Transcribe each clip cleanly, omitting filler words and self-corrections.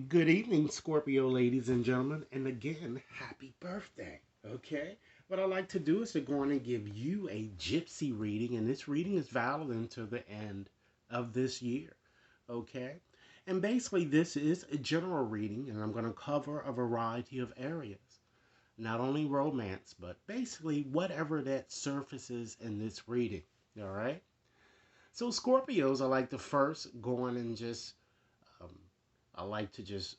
Good evening, Scorpio ladies and gentlemen, and again, happy birthday. Okay? What I like to do is to go on and give you a gypsy reading, and this reading is valid until the end of this year. Okay? And basically, this is a general reading, and I'm going to cover a variety of areas. Not only romance, but basically whatever that surfaces in this reading. All right? So, Scorpios, I like to first go on and just um, I like to just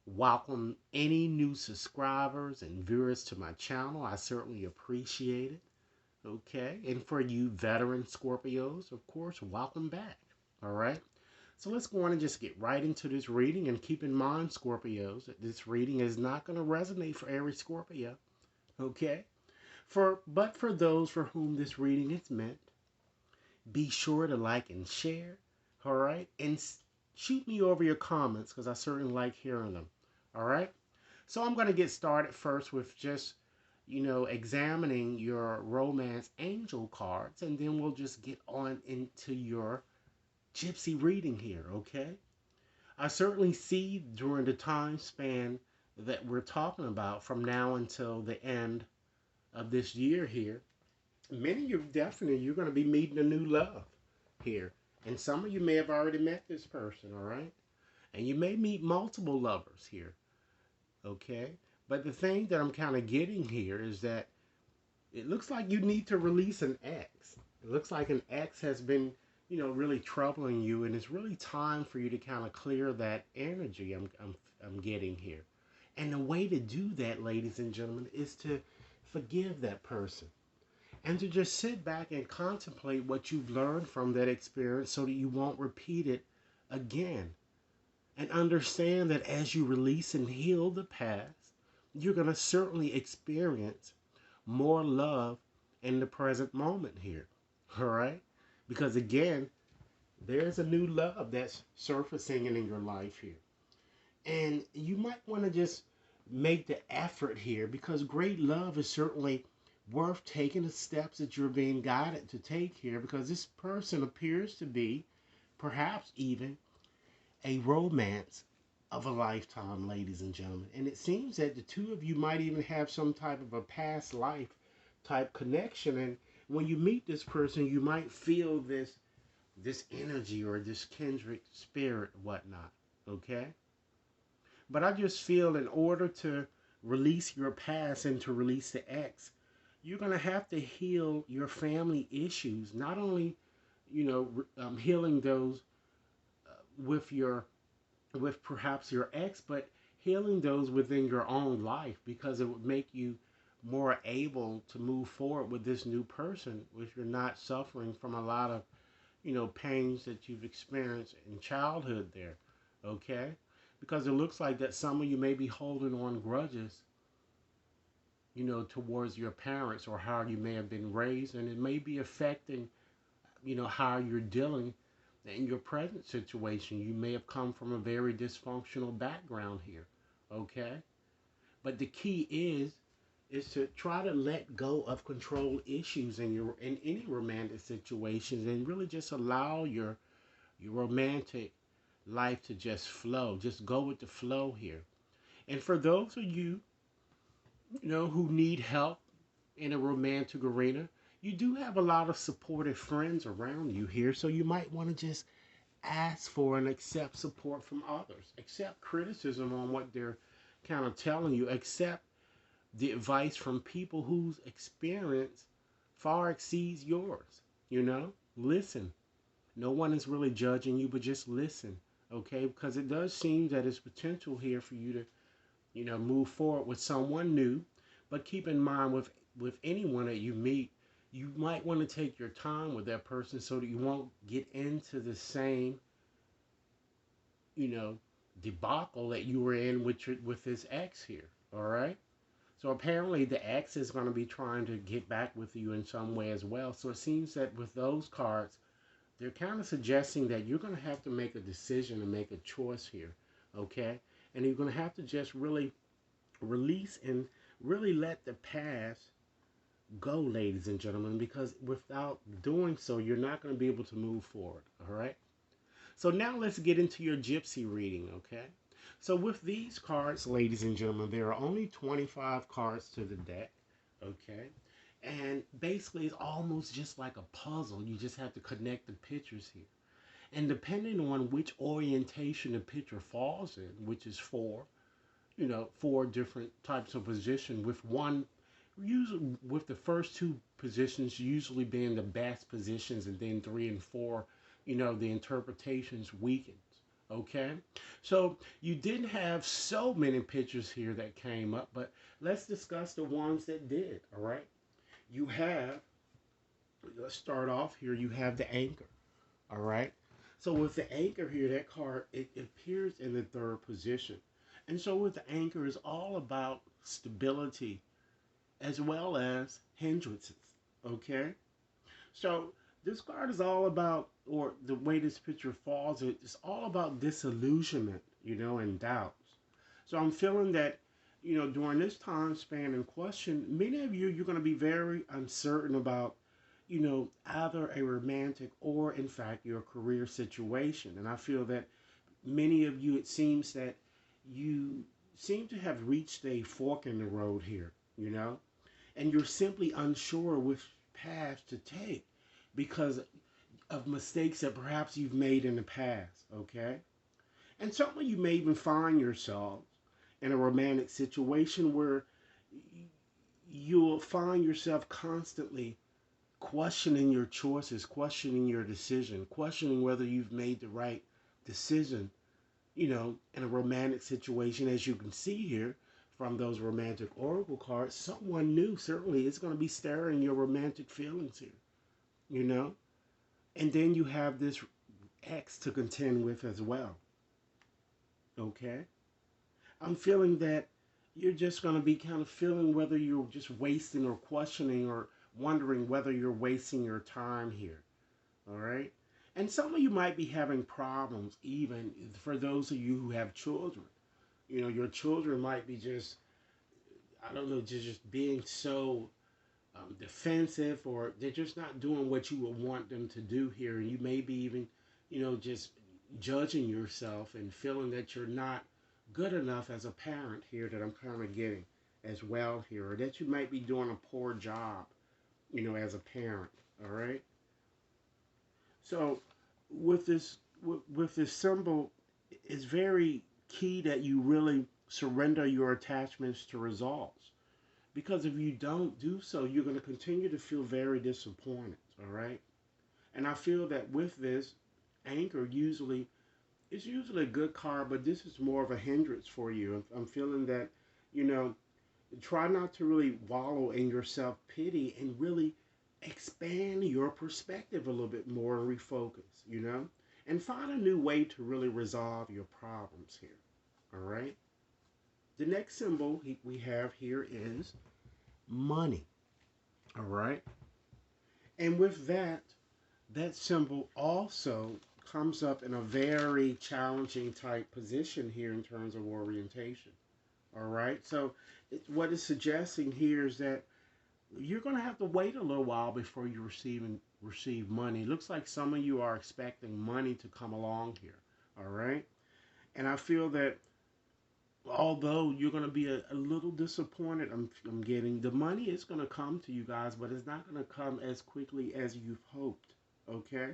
welcome any new subscribers and viewers to my channel. I certainly appreciate it. Okay. And for you veteran Scorpios, of course, welcome back. All right. So let's go on and just get right into this reading. And keep in mind, Scorpios, that this reading is not going to resonate for every Scorpio. Okay. But for those for whom this reading is meant, be sure to like and share. All right. And shoot me over your comments because I certainly like hearing them. All right. So I'm going to get started first with just, examining your romance angel cards, and then we'll just get on into your gypsy reading here, okay? I certainly see during the time span that we're talking about from now until the end of this year here, many of you definitely, you're going to be meeting a new love here. And some of you may have already met this person, all right? And you may meet multiple lovers here. Okay? But the thing that I'm kind of getting here is that it looks like you need to release an ex. It looks like an ex has been, really troubling you, and it's really time for you to kind of clear that energy I'm getting here. And the way to do that, ladies and gentlemen, is to forgive that person and to just sit back and contemplate what you've learned from that experience so that you won't repeat it again. And understand that as you release and heal the past, you're going to certainly experience more love in the present moment here. All right? Because again, there's a new love that's surfacing in your life here. And you might want to just make the effort here because great love is certainly worth taking the steps that you're being guided to take here because this person appears to be perhaps even a romance of a lifetime, ladies and gentlemen. And it seems that the two of you might even have some type of a past life type connection. And when you meet this person, you might feel this energy or this kindred spirit, whatnot. Okay? But I just feel in order to release your past and to release the ex, you're going to have to heal your family issues. Not only, healing those with your with perhaps your ex, but healing those within your own life because it would make you more able to move forward with this new person if you're not suffering from a lot of, pains that you've experienced in childhood there. Okay? Because it looks like that some of you may be holding on grudges, towards your parents or how you may have been raised, and it may be affecting, how you're dealing in your present situation. You may have come from a very dysfunctional background here, okay? But the key is to try to let go of control issues in any romantic situations and really just allow your romantic life to just flow. Just go with the flow here. And for those of you, who need help in a romantic arena, you do have a lot of supportive friends around you here, so you might want to just ask for and accept support from others. Accept criticism on what they're kind of telling you. Accept the advice from people whose experience far exceeds yours. Listen. No one is really judging you, but just listen, okay? Because it does seem that there's potential here for you to, move forward with someone new. But keep in mind with anyone that you meet, you might want to take your time with that person so that you won't get into the same, you know, debacle that you were in with this ex here. All right. So apparently the ex is going to be trying to get back with you in some way as well. So it seems that with those cards, they're kind of suggesting that you're going to have to make a decision and make a choice here. Okay. And you're going to have to just really release and really let the past go, ladies and gentlemen, because without doing so, you're not going to be able to move forward. All right. So now let's get into your gypsy reading, okay? So with these cards, ladies and gentlemen, there are only 25 cards to the deck, okay? And basically, it's almost just like a puzzle. You just have to connect the pictures here. And depending on which orientation the picture falls in, which is four, four different types of position, with one, usually with the first two positions usually being the best positions, and then three and four, the interpretations weakens. Okay, so you didn't have so many pictures here that came up, but let's discuss the ones that did. All right, you have, let's start off here. You have the anchor. All right. So with the anchor here, that card, it appears in the third position. And so with the anchor is all about stability as well as hindrances. Okay? So this card is all about, or the way this picture falls, it's all about disillusionment, and doubts. So I'm feeling that, during this time span in question, many of you, you're going to be very uncertain about either a romantic or, in fact, your career situation. And I feel that many of you, it seems that you seem to have reached a fork in the road here, and you're simply unsure which path to take because of mistakes that perhaps you've made in the past, okay? And certainly you may even find yourself in a romantic situation where you'll find yourself constantly questioning your choices, questioning your decision, questioning whether you've made the right decision, in a romantic situation. As you can see here from those romantic oracle cards, someone new certainly is going to be stirring your romantic feelings here, you know? And then you have this ex to contend with as well, okay? I'm feeling that you're just going to be kind of feeling whether you're just wasting or questioning or wondering whether you're wasting your time here. All right? And some of you might be having problems even for those of you who have children. Your children might be just, I don't know, just being so defensive, or they're just not doing what you would want them to do here. And you may be even, just judging yourself and feeling that you're not good enough as a parent here, that I'm kind of getting as well here, or that you might be doing a poor job, as a parent. All right. So with this symbol, it's very key that you really surrender your attachments to results, because if you don't do so, you're going to continue to feel very disappointed. All right. And I feel that with this anchor, usually it's usually a good card, but this is more of a hindrance for you. I'm feeling that, you know, try not to really wallow in your self pity and really expand your perspective a little bit more and refocus, and find a new way to really resolve your problems here. All right. The next symbol we have here is money. All right. And with that, that symbol also comes up in a very challenging type position here in terms of orientation. All right. So what it's suggesting here is that you're going to have to wait a little while before you receive money. It looks like some of you are expecting money to come along here. All right. And I feel that although you're going to be a little disappointed, I'm getting the money is going to come to you guys, but it's not going to come as quickly as you've hoped. Okay.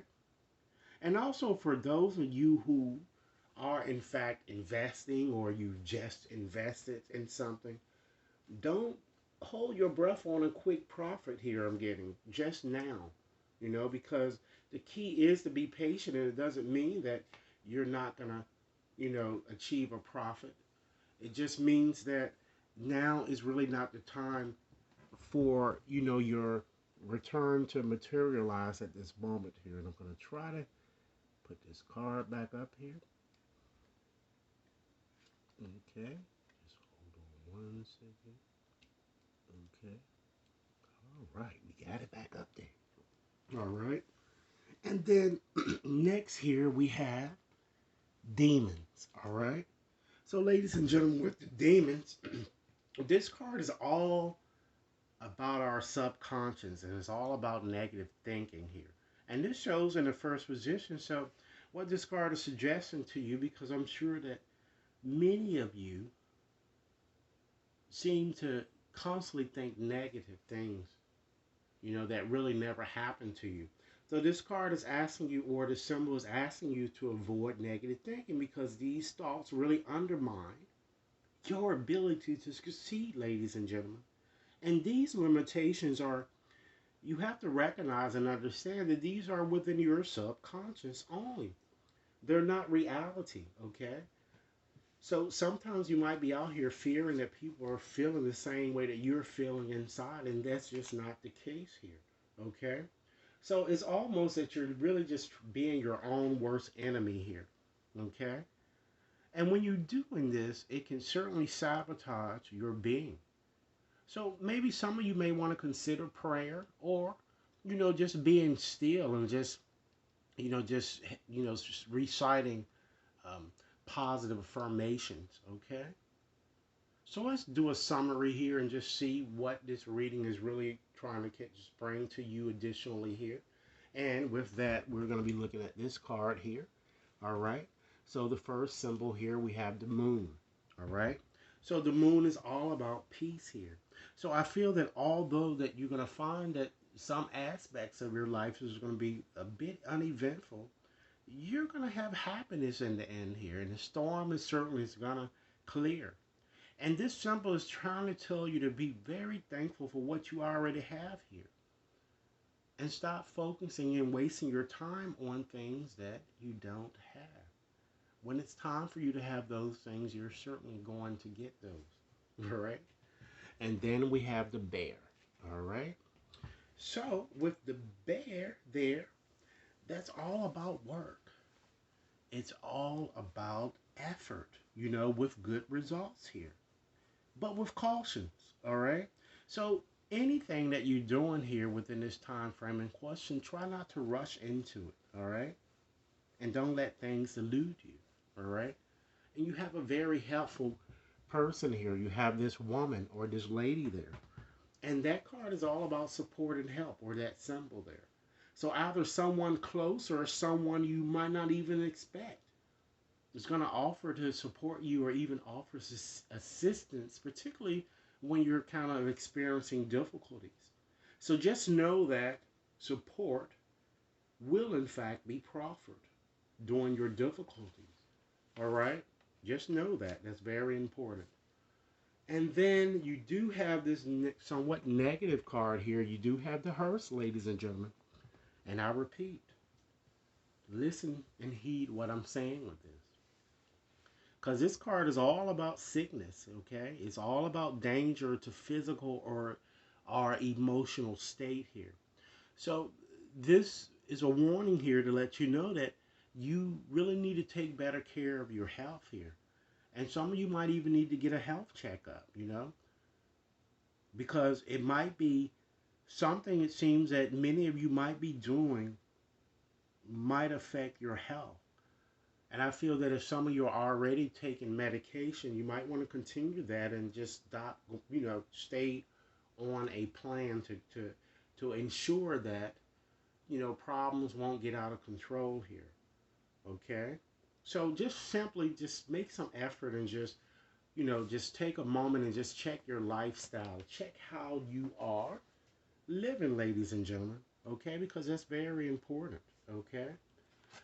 And also for those of you who are in fact investing, or you just invested in something, don't hold your breath on a quick profit here. I'm getting just now, because the key is to be patient, and it doesn't mean that you're not gonna, achieve a profit. It just means that now is really not the time for, your return to materialize at this moment here. And I'm gonna try to put this card back up here. Okay, just hold on one second. Okay. All right, we got it back up there. All right. And then next here we have demons. All right. So, ladies and gentlemen, with the demons, this card is all about our subconscious, and it's all about negative thinking here. And this shows in the first position. So, what this card is suggesting to you, because I'm sure that many of you seem to constantly think negative things, that really never happened to you. So this card is asking you, or the symbol is asking you to avoid negative thinking because these thoughts really undermine your ability to succeed, ladies and gentlemen. And these limitations are, you have to recognize and understand that these are within your subconscious only. They're not reality, okay? So sometimes you might be out here fearing that people are feeling the same way that you're feeling inside, and that's just not the case here, okay? So it's almost that you're really just being your own worst enemy here, okay? And when you're doing this, it can certainly sabotage your being. So maybe some of you may want to consider prayer or, just being still and just reciting um, positive affirmations, okay? So let's do a summary here and just see what this reading is really trying to bring to you additionally here. And with that, we're going to be looking at this card here, all right? So the first symbol here, we have the moon, all right? So the moon is all about peace here. So I feel that although that you're going to find that some aspects of your life is going to be a bit uneventful, you're going to have happiness in the end here. And the storm is certainly going to clear. And this symbol is trying to tell you to be very thankful for what you already have here. And stop focusing and wasting your time on things that you don't have. When it's time for you to have those things, you're certainly going to get those. All right? And then we have the bear. All right? So with the bear there, that's all about work. It's all about effort, with good results here. But with cautions, all right? So anything that you're doing here within this time frame in question, try not to rush into it, all right? And don't let things elude you, all right? And you have a very helpful person here. You have this woman or this lady there. And that card is all about support and help, or that symbol there. So either someone close or someone you might not even expect is going to offer to support you or even offer assistance, particularly when you're kind of experiencing difficulties. So just know that support will in fact be proffered during your difficulties. All right? Just know that. That's very important. And then you do have this somewhat negative card here. You do have the hearse, ladies and gentlemen. And I repeat, listen and heed what I'm saying with this. Because this card is all about sickness, okay? It's all about danger to physical or our emotional state here. So this is a warning here to let you know that you really need to take better care of your health here. And some of you might even need to get a health checkup, because it might be something it seems that many of you might be doing might affect your health. And I feel that if some of you are already taking medication, you might want to continue that and just stop, stay on a plan to ensure that, problems won't get out of control here. Okay? So just simply just make some effort and just take a moment and just check your lifestyle. Check how you are living, ladies and gentlemen. Okay? Because that's very important. Okay?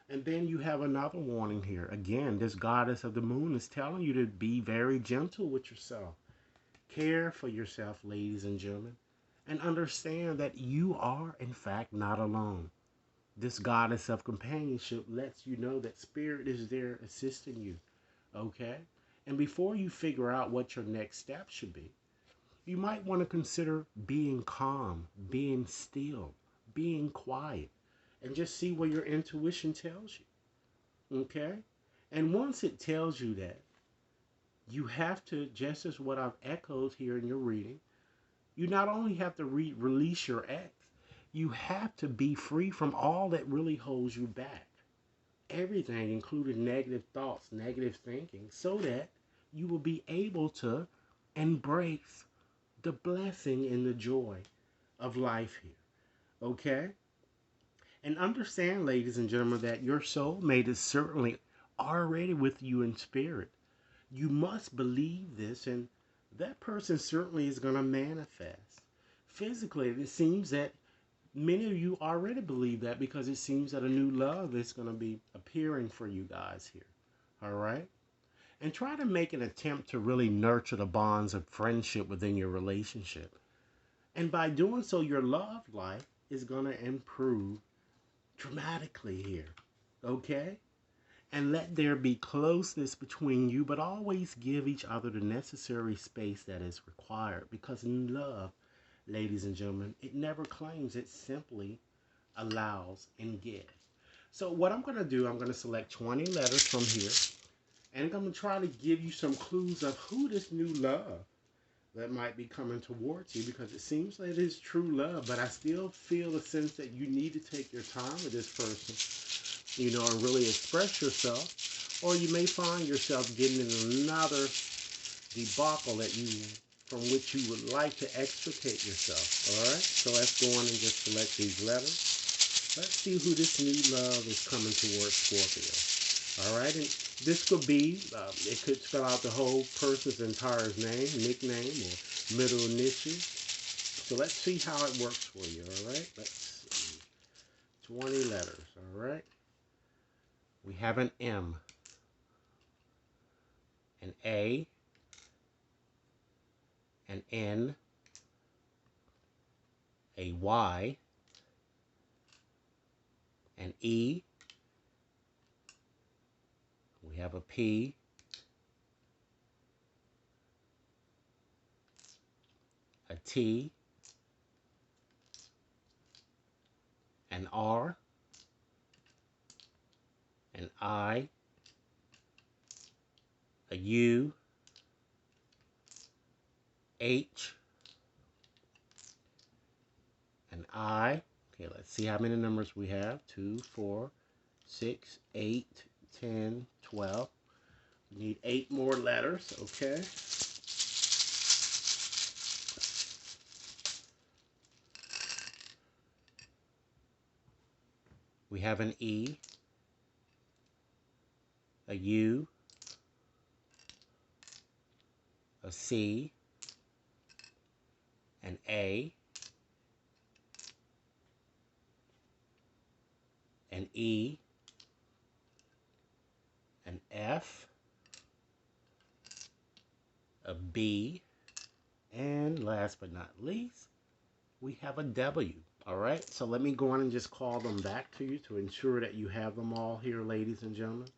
And then you have another warning here. Again, this goddess of the moon is telling you to be very gentle with yourself. Care for yourself, ladies and gentlemen. And understand that you are, in fact, not alone. This goddess of companionship lets you know that spirit is there assisting you. Okay? And before you figure out what your next step should be, you might want to consider being calm, being still, being quiet, and just see what your intuition tells you. Okay? And once it tells you that, you have to, just as what I've echoed here in your reading, you not only have to release your ex, you have to be free from all that really holds you back. Everything, including negative thoughts, negative thinking, so that you will be able to embrace the blessing and the joy of life here. Okay? And understand, ladies and gentlemen, that your soulmate is certainly already with you in spirit. You must believe this, and that person certainly is going to manifest. Physically, it seems that many of you already believe that because it seems that a new love is going to be appearing for you guys here. All right? And try to make an attempt to really nurture the bonds of friendship within your relationship. And by doing so, your love life is going to improve dramatically here. Okay? And let there be closeness between you, but always give each other the necessary space that is required. Because in love, ladies and gentlemen, it never claims, it simply allows and gives. So what I'm going to do, I'm going to select 20 letters from here, and I'm going to try to give you some clues of who this new love that might be coming towards you, because it seems that it is true love, but I still feel a sense that you need to take your time with this person, and really express yourself, or you may find yourself getting in another debacle from which you would like to extricate yourself. All right, so let's go on and just select these letters. Let's see who this new love is coming towards Scorpio. All right, and this could be, it could spell out the whole person's entire name, nickname, or middle initial. So let's see how it works for you, all right? Let's see. 20 letters, all right? We have an M, an A, an N, a Y, an E, we have a P, a T, an R, an I, a U, H, an I. Okay, let's see how many numbers we have. 2, 4, 6, 8, 10, 12. We need 8 more letters, okay? We have an E, a U, a C, an A, an E, an F, a B, and last but not least, we have a W. All right, so let me go on and just call them back to you to ensure that you have them all here, ladies and gentlemen.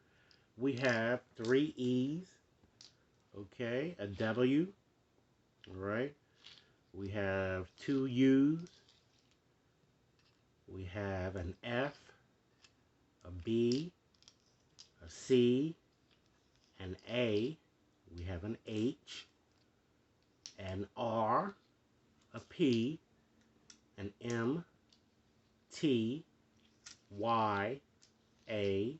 We have 3 E's, okay, a W, all right. We have 2 U's, we have an F, a B, a C, an A, we have an H, an R, a P, an M, T, Y, A,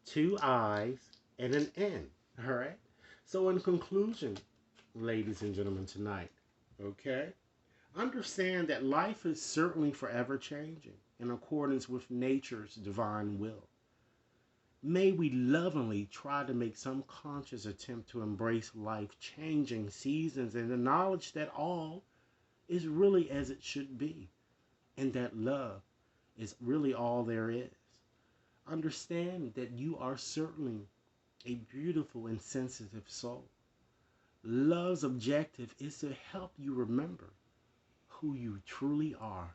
2 I's, and an N. All right? So in conclusion, ladies and gentlemen, tonight, okay, understand that life is certainly forever changing in accordance with nature's divine will. May we lovingly try to make some conscious attempt to embrace life-changing seasons and the knowledge that all is really as it should be, and that love is really all there is. Understand that you are certainly a beautiful and sensitive soul. Love's objective is to help you remember who you truly are,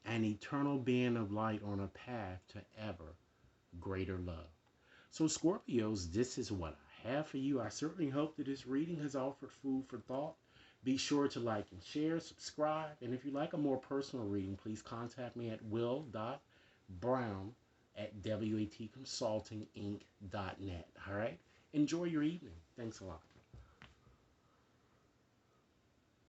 an eternal being of light on a path to ever greater love. So Scorpios, this is what I have for you. I certainly hope that this reading has offered food for thought. Be sure to like and share, subscribe, and if you'd like a more personal reading, please contact me at will.brown@watconsultinginc.net. All right? Enjoy your evening. Thanks a lot.